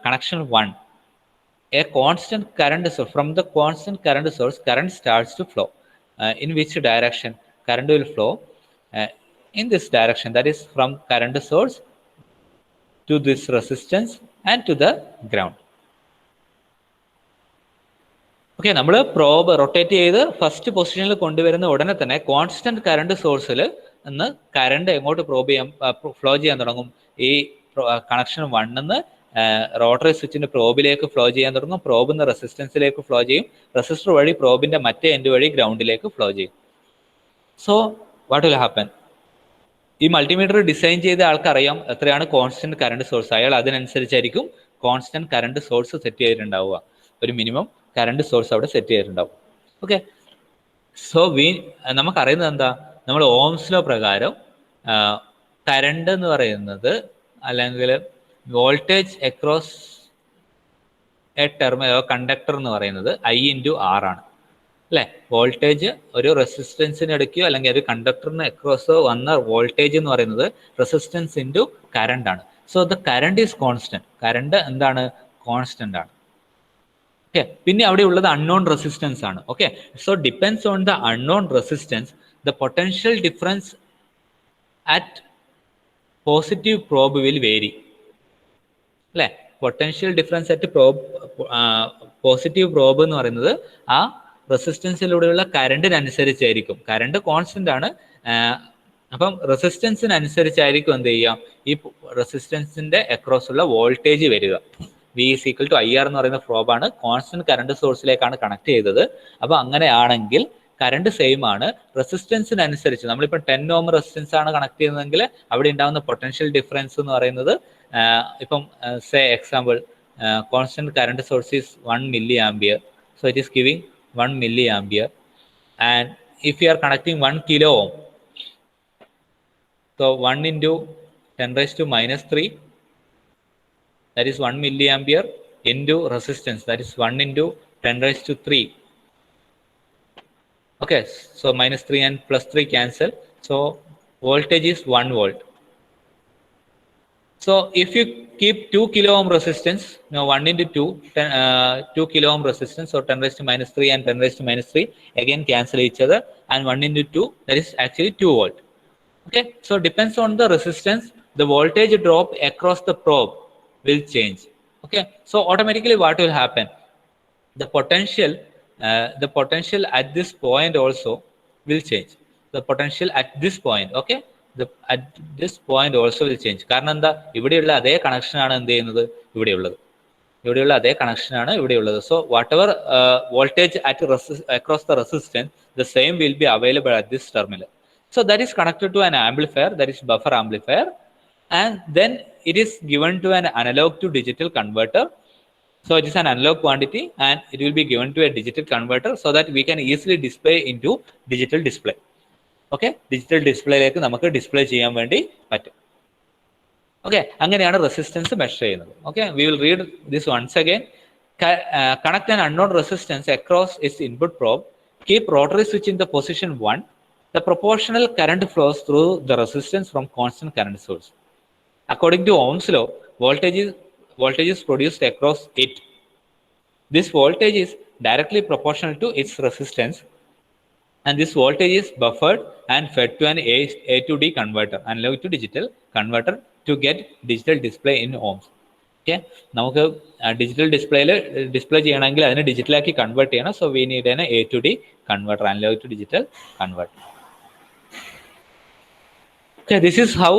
connection 1, a constant current source, from the constant current source, current starts to flow. In which direction current will flow? In this direction, that is from current source to this resistance and to the ground. Okay, നമ്മൾ probe rotate ചെയ്ത് first പൊസിഷനിൽ കൊണ്ടുവരുന്ന ഉടനെ തന്നെ constant current സോഴ്സിൽ നിന്ന് current എങ്ങോട്ട് flow ചെയ്യാൻ തുടങ്ങും? ഈ കണക്ഷൻ 1 റോട്ടറി സ്വിച്ചിന്റെ പ്രോബിലേക്ക് ഫ്ലോ ചെയ്യാൻ തുടങ്ങും. പ്രോബിൽ നിന്ന് റെസിസ്റ്റൻസിലേക്ക് ഫ്ലോ ചെയ്യും. റെസിസ്റ്റർ വഴി പ്രോബിന്റെ മറ്റേ എൻഡ് വഴി ഗ്രൗണ്ടിലേക്ക് ഫ്ലോ ചെയ്യും. So what will happen? ഈ മൾട്ടിമീറ്റർ ഡിസൈൻ ചെയ്ത ആൾക്കറിയാം എത്രയാണ് കോൺസ്റ്റന്റ് കറണ്ട് സോഴ്സ്. അയാൾ അതിനനുസരിച്ചായിരിക്കും കോൺസ്റ്റന്റ് കറണ്ട് സോഴ്സ് സെറ്റ് ചെയ്തിട്ടുണ്ടാവുക. ഒരു മിനിമം കറണ്ട് സോഴ്സ് അവിടെ സെറ്റ് ചെയ്തിട്ടുണ്ടാവും. ഓക്കെ, സോ നമുക്കറിയുന്നത് എന്താ? നമ്മൾ ഓംസ് ലോ പ്രകാരം കറണ്ട് എന്ന് പറയുന്നത്, അല്ലെങ്കിൽ voltage across A terminal conductor എന്ന് പറയുന്നത് I/R ആണ് അല്ലേ? വോൾട്ടേജ് ഒരു റെസിസ്റ്റൻസിന് എടുക്കുകയോ അല്ലെങ്കിൽ ഒരു കണ്ടക്ടറിന് അക്രോസ് വന്ന വോൾട്ടേജ് എന്ന് പറയുന്നത് റെസിസ്റ്റൻസ് ഇൻറ്റു കറണ്ട് ആണ്. So the current is constant. Current എന്താണ്? കോൺസ്റ്റന്റ് ആണ്. ഓക്കെ, പിന്നെ അവിടെ ഉള്ളത് അൺനോൺ റെസിസ്റ്റൻസ് ആണ്. Okay, so depends on the unknown resistance the potential difference at positive probe will vary അല്ലേ? Potential difference at positive probe എന്ന് പറയുന്നത് ആ റെസിസ്റ്റൻസിലൂടെയുള്ള കറണ്ടിനനുസരിച്ചായിരിക്കും. കറണ്ട് കോൺസ്റ്റന്റ് ആണ്. അപ്പം റെസിസ്റ്റൻസിനനുസരിച്ചായിരിക്കും എന്ത് ചെയ്യാം, ഈ റെസിസ്റ്റൻസിന്റെ അക്രോസ് ഉള്ള വോൾട്ടേജ് വരിക. V is equal to IR എന്ന് പറയുന്ന പ്രോബാണ് കോൺസ്റ്റന്റ് കറണ്ട് സോഴ്സിലേക്കാണ് കണക്ട് ചെയ്തത്. അപ്പൊ അങ്ങനെയാണെങ്കിൽ കറണ്ട് സെയിം ആണ്. റെസിസ്റ്റൻസിനനുസരിച്ച് നമ്മളിപ്പോൾ 10 ഓം റെസിസ്റ്റൻസ് ആണ് കണക്ട് ചെയ്യുന്നതെങ്കിൽ അവിടെ ഉണ്ടാകുന്ന പൊട്ടൻഷ്യൽ ഡിഫറൻസ് എന്ന് പറയുന്നത്, ഇപ്പം say example constant current source is 1 milliampere. So it is giving 1 milliampere. And if you are connecting 1 kilo ohm, so 1 into 10⁻³ that is 1 milliampere into resistance, that is 1 into 10⁻³ okay, so -3 and +3 cancel, so voltage is 1 volt. So if you keep 2 kilo ohm resistance, now 1 into 2 2 kilo ohm resistance, so 10⁻³ and 10⁻³ again cancel each other, and 1 into 2, that is actually 2 volt. Okay, so depends on the resistance, the voltage drop across the probe will change. Okay, so automatically what will happen, the potential at this point also will change. The potential at this point, okay, at this point also will change. കാരണം എന്താ, ഇവിടെയുള്ള അതേ connection ആണ് എന്ത് ചെയ്യുന്നത്, ഇവിടെയുള്ള അതേ connection ആണ് ഇവിടെയുള്ളത്. So what ever voltage at across the resistance, the same will be available at this terminal. So that is connected to an amplifier, that is buffer amplifier, and then it is given to an analog to digital converter. So it is an analog quantity and it will be given to a digital converter so that we can easily display into digital display. Okay, digital display like നമുക്ക് display ചെയ്യാൻ വേണ്ടി പറ്റും. Okay, അങ്ങനെയാണ് resistance measure ചെയ്യുന്നത്. Okay, we will read this once again. Connect an unknown resistance across its input probe. Keep rotary switch in the position 1. The proportional current flows through the resistance from constant current source. According to Ohm's law, voltage is produced across it. This voltage is directly proportional to its resistance, and this voltage is buffered and fed to an A to D converter, analog to digital converter, to get digital display in ohms. Okay, നമുക്ക് digital display ചെയ്യണമെങ്കിൽ അതിനെ ഡിജിറ്റലാക്കി convert ചെയ്യണം. So we need A to D converter, analog to digital converter. Okay, this is how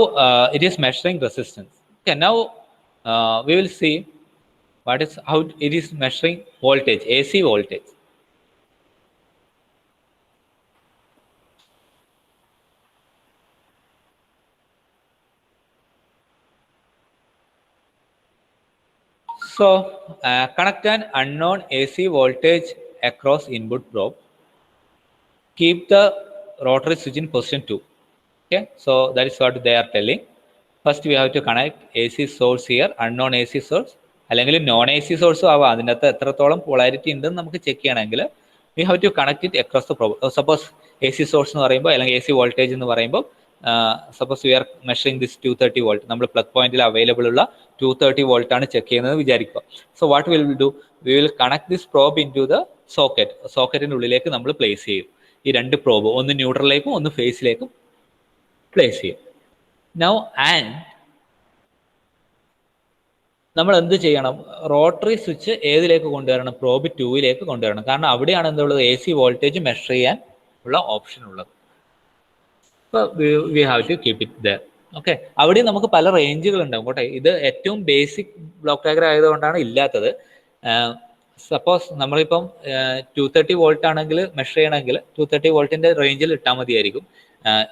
it is measuring resistance. Okay, now we will see how it is measuring voltage, AC voltage. So connect an unknown AC voltage across input probe. keep the rotary switch in position 2. Okay, so that is what they are telling. First we have to connect AC source here, unknown AC source, അല്ലെങ്കിൽ non A C സോഴ്സും ആവാം. അതിനകത്ത് എത്രത്തോളം polarity ഉണ്ടെന്ന് നമുക്ക് check ചെയ്യണമെങ്കിൽ we have to connect it across the probe. Suppose A C source എന്ന് പറയുമ്പോൾ അല്ലെങ്കിൽ എ സി വോൾട്ടേജ് എന്ന് പറയുമ്പോൾ suppose we are measuring this 230 volt, നമ്മൾ പ്ലഗ് പോയിന്റിൽ അവൈലബിൾ ഉള്ള 230 വോൾട്ട് ആണ് ചെക്ക് ചെയ്യുന്നത് വിചാരിക്കുക. So what will do, we will connect this probe in to the socket. സോക്കറ്റിന്റെ ഉള്ളിലേക്ക് നമ്മൾ പ്ലേസ് ചെയ്യും ഈ രണ്ട് പ്രോബ്, ഒന്ന് ന്യൂട്രലിലേക്കും ഒന്ന് ഫേസിലേക്കും പ്ലേസ് ചെയ്യും. നൗ ആൻഡ് നമ്മൾ എന്ത് ചെയ്യണം, റോട്ടറി സ്വിച്ച് ഏതിലേക്ക് കൊണ്ടുവരണം, പ്രോബ് 2ലേക്ക് കൊണ്ടുവരണം. കാരണം അവിടെയാണ് എന്തുള്ളത്, എ സി വോൾട്ടേജ് മെഷർ ചെയ്യാൻ ഉള്ള ഓപ്ഷൻ ഉള്ളത്. അപ്പോൾ we have to keep it there. Okay, അവിടെ നമുക്ക് പല റേഞ്ചുകൾ ഉണ്ടാവും കേട്ടെ. ഇത് ഏറ്റവും ബേസിക് ബ്ലോക്ക് ഡയഗ്രം ആയതുകൊണ്ടാണ് ഇല്ലാത്തത്. സപ്പോസ് നമ്മളിപ്പം 230 വോൾട്ട് ആണെങ്കിൽ മെഷർ ചെയ്യണമെങ്കിൽ 230 വോൾട്ടിന്റെ റേഞ്ചിൽ ഇട്ടാൽ മതിയായിരിക്കും.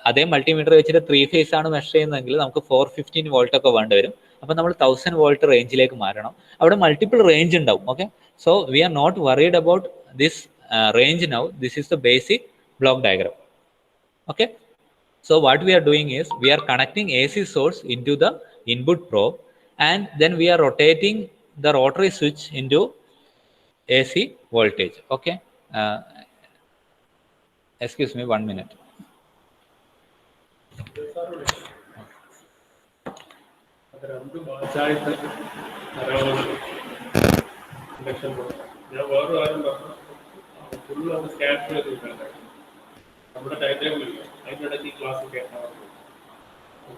അതേ മൾട്ടിമീറ്റർ വെച്ചിട്ട് 3 ഫേസ് ആണ് മെഷർ ചെയ്യുന്നതെങ്കിൽ നമുക്ക് 415 വോൾട്ട് ഒക്കെ വേണ്ടി വരും. അപ്പം നമ്മൾ 1000 വോൾട്ട് റേഞ്ചിലേക്ക് മാറണം. അവിടെ മൾട്ടിപ്പിൾ റേഞ്ച് ഉണ്ടാവും. Okay, so we are not worried about this range now. This is the basic block diagram. Okay, so what we are doing is we are connecting AC source into the input probe, and then we are rotating the rotary switch into AC voltage. Okay, excuse me 1 minute. നമ്മുടെ time table ഇല്ല, അതിനിടയ്ക്ക് class കേൾക്കാൻ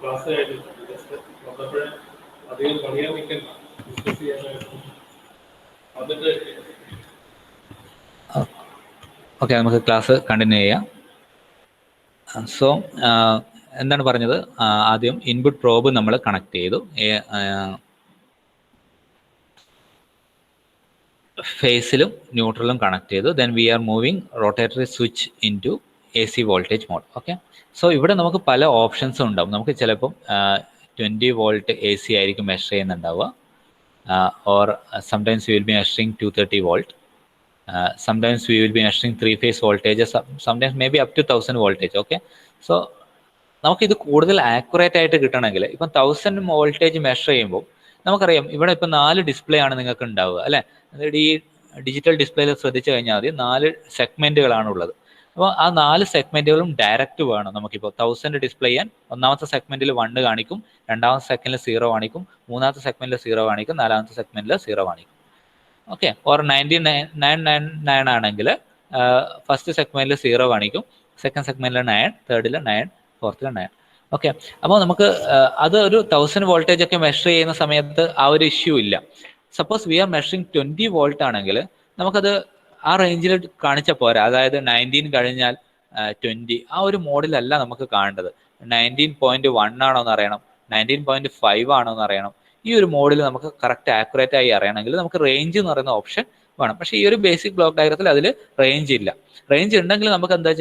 class കഴിഞ്ഞിട്ടുണ്ട്. Just വന്നപ്പോഴേ അധികം പണിയാൻ നിൽക്കണ്ട, discuss ചെയ്യാനായിട്ട് വന്നിട്ട്. ഓക്കെ, നമുക്ക് ക്ലാസ് കണ്ടിന്യൂ ചെയ്യാം. സോ എന്താണ് പറഞ്ഞത്, ആദ്യം ഇൻപുട്ട് പ്രോബ് നമ്മൾ കണക്ട് ചെയ്തു, ഫേസിലും ന്യൂട്രലും കണക്ട് ചെയ്തു. Then we are moving rotatory switch in to AC voltage mode. Okay, so ഇവിടെ നമുക്ക് പല ഓപ്ഷൻസും ഉണ്ടാവും. നമുക്ക് ചിലപ്പം 20 വോൾട്ട് AC ആയിരിക്കും മെഷർ ചെയ്യുന്നുണ്ടാവുക, or sometimes we will be measuring 230 volt, sometimes we will be measuring 3 phase voltage, sometimes may be up to 1000 voltage. Okay, so നമുക്കിത് കൂടുതൽ ആക്യുറേറ്റ് ആയിട്ട് കിട്ടണമെങ്കിൽ ഇപ്പം 1000 വോൾട്ടേജ് മെഷർ ചെയ്യുമ്പോൾ നമുക്കറിയാം ഇവിടെ ഇപ്പം 4 ഡിസ്പ്ലേ ആണ് നിങ്ങൾക്ക് ഉണ്ടാവുക അല്ലേ. അതായത് ഈ ഡിജിറ്റൽ ഡിസ്പ്ലേയിൽ ശ്രദ്ധിച്ചു കഴിഞ്ഞാൽ മതി, 4 സെഗ്മെന്റുകളാണ് ഉള്ളത്. അപ്പോൾ ആ 4 സെഗ്മെന്റുകളും ഡയറക്റ്റ് വേണം. നമുക്കിപ്പോൾ 1000 ഡിസ്പ്ലേ ചെയ്യാൻ ഒന്നാമത്തെ സെഗ്മെന്റിൽ 1 കാണിക്കും, രണ്ടാമത്തെ സെഗ്മെന്റിൽ 0 കാണിക്കും, മൂന്നാമത്തെ സെഗ്മെന്റിൽ 0 കാണിക്കും, നാലാമത്തെ സെഗ്മെന്റിൽ 0 കാണിക്കും. ഓക്കെ, ഓർ 9999 ആണെങ്കിൽ ഫസ്റ്റ് സെഗ്മെന്റിൽ 0 കാണിക്കും, സെക്കൻഡ് സെഗ്മെന്റിൽ 9, തേർഡിൽ 9, ഫോർത്തിൽ 9. ഓക്കെ, അപ്പോൾ നമുക്ക് അത് ഒരു 1000 വോൾട്ടേജ് ഒക്കെ മെഷർ ചെയ്യുന്ന സമയത്ത് ആ ഒരു ഇഷ്യൂ ഇല്ല. Suppose we are measuring 20 volt ആണെങ്കിൽ നമുക്കത് ആ റേഞ്ചിൽ കാണിച്ചാൽ പോരാ. അതായത് 19 കഴിഞ്ഞാൽ 20 ആ ഒരു മോഡിലല്ല നമുക്ക് കാണേണ്ടത്. 19.1 ആണോ എന്ന് അറിയണം, 19.5 ആണോ എന്ന് അറിയണം. ഈ ഒരു മോഡിൽ നമുക്ക് കറക്റ്റ് ആക്യുറേറ്റ് ആയി അറിയണമെങ്കിൽ നമുക്ക് റേഞ്ച് എന്ന് പറയുന്ന ഓപ്ഷൻ വേണം. പക്ഷേ ഈ ഒരു ബേസിക് ബ്ലോക്ക് ഡയഗ്രത്തിൽ അതിൽ റേഞ്ച് ഇല്ല. റേഞ്ച് ഉണ്ടെങ്കിൽ നമുക്ക് എന്താ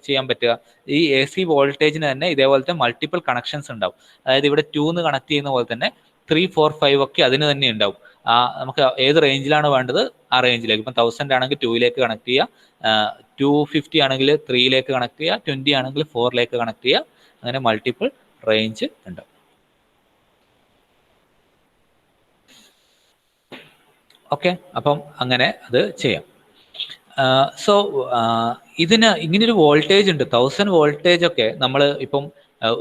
ചെയ്യാൻ പറ്റുക, ഈ AC വോൾട്ടേജിന് തന്നെ ഇതേപോലത്തെ മൾട്ടിപ്പിൾ കണക്ഷൻസ് ഉണ്ടാവും. അതായത് ഇവിടെ 2 എന്ന് കണക്ട് ചെയ്യുന്ന പോലെ തന്നെ 3, 4, 5 ഒക്കെ അതിന് തന്നെ ഉണ്ടാവും. നമുക്ക് ഏത് റേഞ്ചിലാണ് വേണ്ടത് ആ റേഞ്ചിലേക്ക്. ഇപ്പം 1000 ആണെങ്കിൽ 2ലേക്ക് കണക്ട് ചെയ്യുക, 250 ആണെങ്കിൽ 3ലേക്ക് കണക്ട് ചെയ്യുക, 20 ആണെങ്കിൽ 4ലേക്ക് കണക്ട് ചെയ്യുക. അങ്ങനെ മൾട്ടിപ്പിൾ റേഞ്ച് ഉണ്ടാവും. ഓക്കെ, അപ്പം അങ്ങനെ അത് ചെയ്യാം. സോ ഇതിന് ഇങ്ങനൊരു വോൾട്ടേജ് ഉണ്ട്, 1000 വോൾട്ടേജ് ഒക്കെ നമ്മൾ ഇപ്പം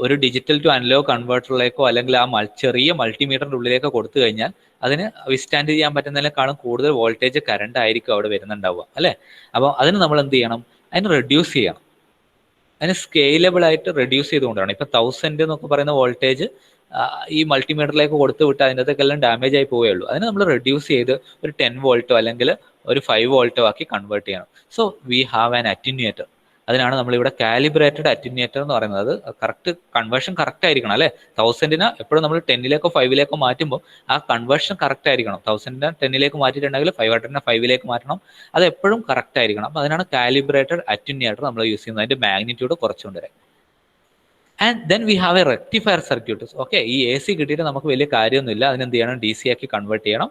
ഒരു ഡിജിറ്റൽ ടു അനലോഗ് കൺവേർട്ടറിലേക്കോ അല്ലെങ്കിൽ ആ ചെറിയ മൾട്ടിമീറ്ററിന്റെ ഉള്ളിലേക്കോ കൊടുത്തു കഴിഞ്ഞാൽ അതിന് വിസ്റ്റാൻഡ് ചെയ്യാൻ പറ്റുന്നതിനേക്കാളും കൂടുതൽ വോൾട്ടേജ് കറണ്ട് ആയിരിക്കും അവിടെ വരുന്നുണ്ടാവുക അല്ലേ. അപ്പോൾ അതിന് നമ്മൾ എന്ത് ചെയ്യണം, അതിന് റെഡ്യൂസ് ചെയ്യണം. അതിന് സ്കെയിലബിൾ ആയിട്ട് റെഡ്യൂസ് ചെയ്തുകൊണ്ടാണ്. ഇപ്പം 1000 എന്നൊക്കെ പറയുന്ന വോൾട്ടേജ് ഈ മൾട്ടിമീറ്ററിലേക്ക് കൊടുത്തു വിട്ട് അതിനകത്തേക്കെല്ലാം ഡാമേജ് ആയി പോവുകയുള്ളൂ. അതിന് നമ്മൾ റെഡ്യൂസ് ചെയ്ത് ഒരു 10 വോൾട്ടോ അല്ലെങ്കിൽ ഒരു 5 വോൾട്ടോ ആക്കി കൺവേർട്ട് ചെയ്യണം. So we have an attenuator. അതിനാണ് നമ്മളിവിടെ കാലിബ്രേറ്റഡ് അറ്റന്യൂറ്റർ എന്ന് പറയുന്നത്. അത് കറക്റ്റ് കൺവേർഷൻ കറക്റ്റ് ആയിരിക്കണം അല്ലേ. 1000 എപ്പോഴും നമ്മൾ 10ലേക്കോ 5ലേക്കോ മാറ്റുമ്പോൾ ആ കൺവേർഷൻ കറക്റ്റ് ആയിരിക്കണം. 1000 10ലേക്ക് മാറ്റിയിട്ടുണ്ടെങ്കിൽ 500 5ലേക്ക് മാറ്റണം. അത് എപ്പോഴും കറക്റ്റ് ആയിരിക്കണം. അപ്പോൾ അതിനാണ് കാലിബ്രേറ്റഡ് അറ്റന്യൂറ്റർ നമ്മൾ യൂസ് ചെയ്യുന്നത്, അതിന്റെ മാഗ്നിറ്റ്യൂഡ് കുറച്ചുകൊണ്ടുവരാൻ. And then we have a rectifier circuit. Okay, ഈ AC കിട്ടിയിട്ട് നമുക്ക് വലിയ കാര്യമൊന്നുമില്ല. അതിനെന്ത് ചെയ്യണം, DC ആക്കി കൺവേർട്ട് ചെയ്യണം.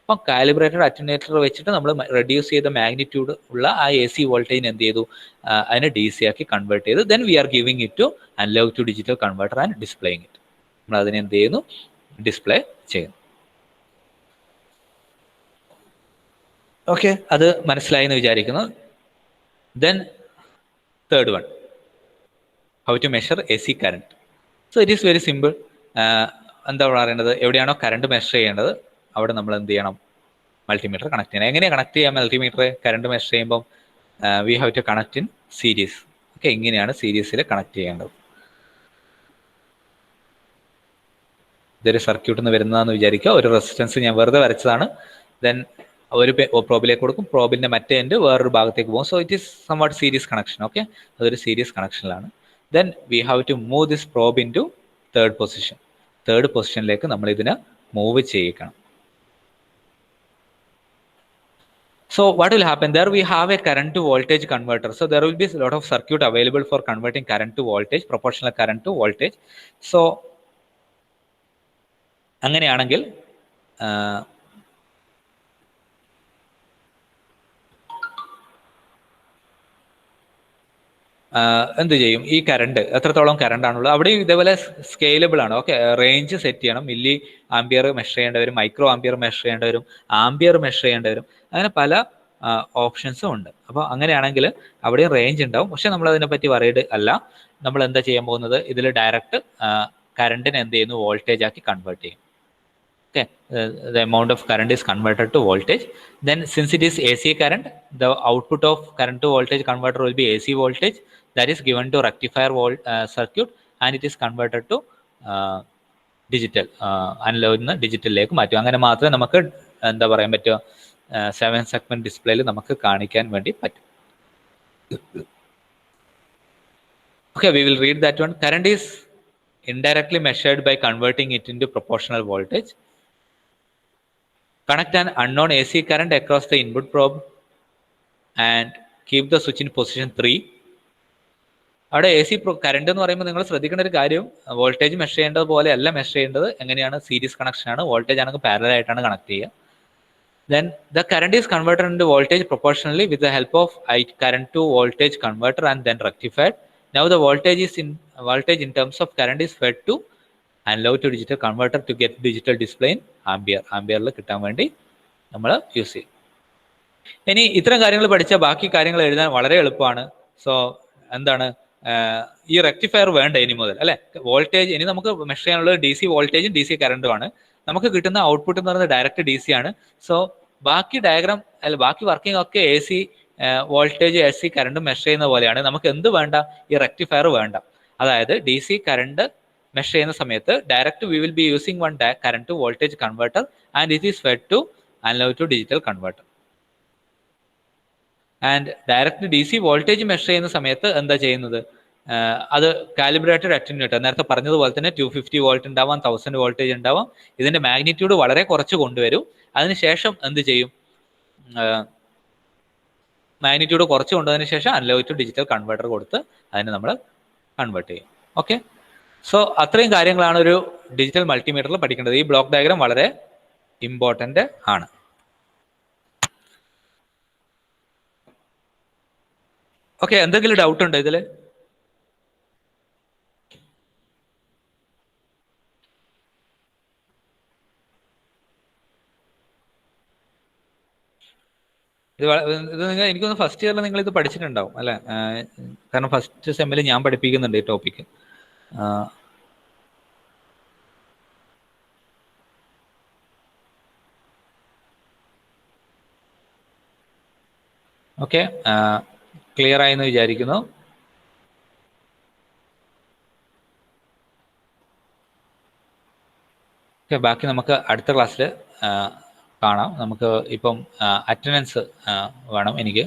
അപ്പം കാലിബ്രേറ്റഡ് അറ്റൻവേറ്റർ വെച്ചിട്ട് നമ്മൾ റെഡ്യൂസ് ചെയ്ത മാഗ്നിറ്റ്യൂഡ് ഉള്ള ആ എ സി വോൾട്ടേജിന് എന്ത് ചെയ്തു, അതിനെ ഡി സി ആക്കി കൺവേർട്ട് ചെയ്തു. Then we are giving it to analog to digital converter and displaying it. നമ്മൾ അതിനെ എന്ത് ചെയ്യുന്നു, ഡിസ്പ്ലേ ചെയ്യുന്നു. ഓക്കെ, അത് മനസ്സിലായി എന്ന് വിചാരിക്കുന്നു. Then third one, how to measure A C current. So it is very simple. എന്താ പറയുന്നത്, എവിടെയാണോ കറണ്ട് മെഷർ ചെയ്യേണ്ടത് അവിടെ നമ്മൾ എന്ത് ചെയ്യണം, മൾട്ടിമീറ്റർ കണക്ട് ചെയ്യണം. എങ്ങനെയാണ് കണക്ട് ചെയ്യാം മൾട്ടിമീറ്റർ കറണ്ട് മെഷർ ചെയ്യുമ്പോൾ? We have to connect in series. Okay, ഇങ്ങനെയാണ് സീരീസിൽ കണക്ട് ചെയ്യേണ്ടത്. ഇതൊരു സർക്യൂട്ട് എന്ന് വരുന്നതാണെന്ന് വിചാരിക്കുക. ഒരു റെസിസ്റ്റൻസ് ഞാൻ വെറുതെ വരച്ചതാണ്. ദെൻ ഒരു പ്രോബിലേക്ക് കൊടുക്കും, പ്രോബിന്റെ മറ്റേ എൻഡ് വേറൊരു ഭാഗത്തേക്ക് പോകും. So it is somewhat series connection. Okay, അതൊരു സീരീസ് കണക്ഷനിലാണ്. Then we have to move this probe in to third position. Third പൊസിഷനിലേക്ക് നമ്മൾ ഇതിനെ മൂവ് ചെയ്യിക്കണം. So what will happen? There we have a current to voltage converter. So there will be a lot of circuit available for converting current to voltage, proportional current to voltage. So അങ്ങനെയാണെങ്കിൽ എന്ത് ചെയ്യും, ഈ current എത്രത്തോളം current ആണുള്ളത് അവിടെ ഇതേപോലെ scalable ആണ്. Okay, range set ചെയ്യണം. മില്ലി ആംബിയർ മെഷർ ചെയ്യേണ്ടി വരും, മൈക്രോ ആംബിയർ മെഷർ ചെയ്യേണ്ടി വരും, ആംബിയർ മെഷർ ചെയ്യേണ്ടി വരും. അങ്ങനെ പല ഓപ്ഷൻസും ഉണ്ട്. അപ്പോൾ അങ്ങനെയാണെങ്കിൽ അവിടെയും റേഞ്ച് ഉണ്ടാവും. പക്ഷെ നമ്മൾ അതിനെപ്പറ്റി വറീഡ് അല്ല. നമ്മൾ എന്താ ചെയ്യാൻ പോകുന്നത്, ഇതിൽ ഡയറക്റ്റ് കറണ്ടിനെ എന്ത് ചെയ്യുന്നു, വോൾട്ടേജ് ആക്കി കൺവേർട്ട് ചെയ്യും. Okay, the amount of current is converted to voltage. Then since it is AC current, the output of current to voltage converter will be AC voltage that is given to rectifier circuit and it is converted to digital analog നിന്ന് ഡിജിറ്റലിലേക്ക് മാറ്റും. അങ്ങനെ മാത്രമേ നമുക്ക് എന്താ പറയാൻ പറ്റുക, 7 segment ഡിസ്പ്ലേയിൽ നമുക്ക് കാണിക്കാൻ വേണ്ടി പറ്റും. Okay, we will read that one. Current is indirectly measured by converting it into proportional voltage. Connect an unknown AC current across the input probe and keep the switch in position 3. അവിടെ A C current എന്ന് പറയുമ്പോൾ നിങ്ങൾ ശ്രദ്ധിക്കേണ്ട ഒരു കാര്യം, voltage measure ചെയ്യേണ്ടത് പോലെ അല്ല മെഷർ ചെയ്യേണ്ടത്. എങ്ങനെയാണ്, സീരീസ് കണക്ഷൻ ആണ്. വോൾട്ടേജ് ആണെങ്കിൽ പാരലൽ ആയിട്ടാണ് കണക്ട് ചെയ്യുക. Then the current is converted into voltage proportionally with the help of current to voltage converter and then rectified. Now the voltage in terms of current is fed to analog to digital converter to get digital display in ആംബിയറിൽ കിട്ടാൻ വേണ്ടി നമ്മൾ use ചെയ്യും. ഇനി ഇത്തരം കാര്യങ്ങൾ പഠിച്ചാൽ ബാക്കി കാര്യങ്ങൾ എഴുതാൻ വളരെ എളുപ്പമാണ്. സോ എന്താണ്, ഈ റെക്ടിഫയർ വേണ്ട ഇനി മുതൽ, അല്ലെ? വോൾട്ടേജ് ഇനി നമുക്ക് മെഷർ ചെയ്യാനുള്ളത് ഡി സി വോൾട്ടേജും ഡി സി കറണ്ടുമാണ്. നമുക്ക് കിട്ടുന്ന ഔട്ട്പുട്ട് എന്ന് പറയുന്നത് ഡയറക്റ്റ് ഡി സി ആണ്. സോ ബാക്കി ഡയഗ്രാം അല്ല ബാക്കി വർക്കിംഗ് ഒക്കെ A C voltage A C current measure ചെയ്യുന്ന പോലെയാണ്. നമുക്ക് എന്ത് വേണ്ട, ഈ റെക്ടിഫയർ വേണ്ട. അതായത് ഡി സി കറണ്ട് മെഷർ ചെയ്യുന്ന സമയത്ത് direct we will be using one current to voltage converter and it is fed to analog to digital converter. And direct D C voltage measure ചെയ്യുന്ന സമയത്ത് എന്താ ചെയ്യുന്നത്, അത് കാലിബ്രേറ്റഡ് അറ്റൻവേറ്റർ, നേരത്തെ പറഞ്ഞതുപോലെ തന്നെ 250 വോൾട്ട് ഉണ്ടാവാം, 1000 വോൾട്ടേജ് ഉണ്ടാവാം. ഇതിന്റെ മാഗ്നിറ്റ്യൂഡ് വളരെ കുറച്ച് കൊണ്ടുവരും. അതിനുശേഷം എന്ത് ചെയ്യും, മാഗ്നിറ്റ്യൂഡ് കുറച്ച് കൊണ്ടതിന് ശേഷം അനലോഗ് ടു ഡിജിറ്റൽ കൺവേർട്ടർ കൊടുത്ത് അതിനെ നമ്മൾ കൺവേർട്ട് ചെയ്യും. ഓക്കെ, സോ അത്രയും കാര്യങ്ങളാണ് ഒരു ഡിജിറ്റൽ മൾട്ടിമീറ്ററിൽ പഠിക്കേണ്ടത്. ഈ ബ്ലോക്ക് ഡയഗ്രാം വളരെ ഇമ്പോർട്ടൻ്റ് ആണ്. ഓക്കെ, എന്തെങ്കിലും ഡൗട്ട് ഉണ്ടോ ഇതിൽ? ഇത് നിങ്ങൾ എനിക്കൊന്ന് ഫസ്റ്റ് ഇയറിൽ നിങ്ങൾ ഇത് പഠിച്ചിട്ടുണ്ടാവും അല്ലെ? കാരണം ഫസ്റ്റ് സെമ്മിൽ ഞാൻ പഠിപ്പിക്കുന്നുണ്ട് ഈ ടോപ്പിക്ക്. ഓക്കെ, ക്ലിയർ ആയെന്ന് വിചാരിക്കുന്നു. ഓക്കെ, ബാക്കി നമുക്ക് അടുത്ത ക്ലാസ്സിൽ കാണാം. നമുക്ക് ഇപ്പം അറ്റൻഡൻസ് വേണം എനിക്ക്.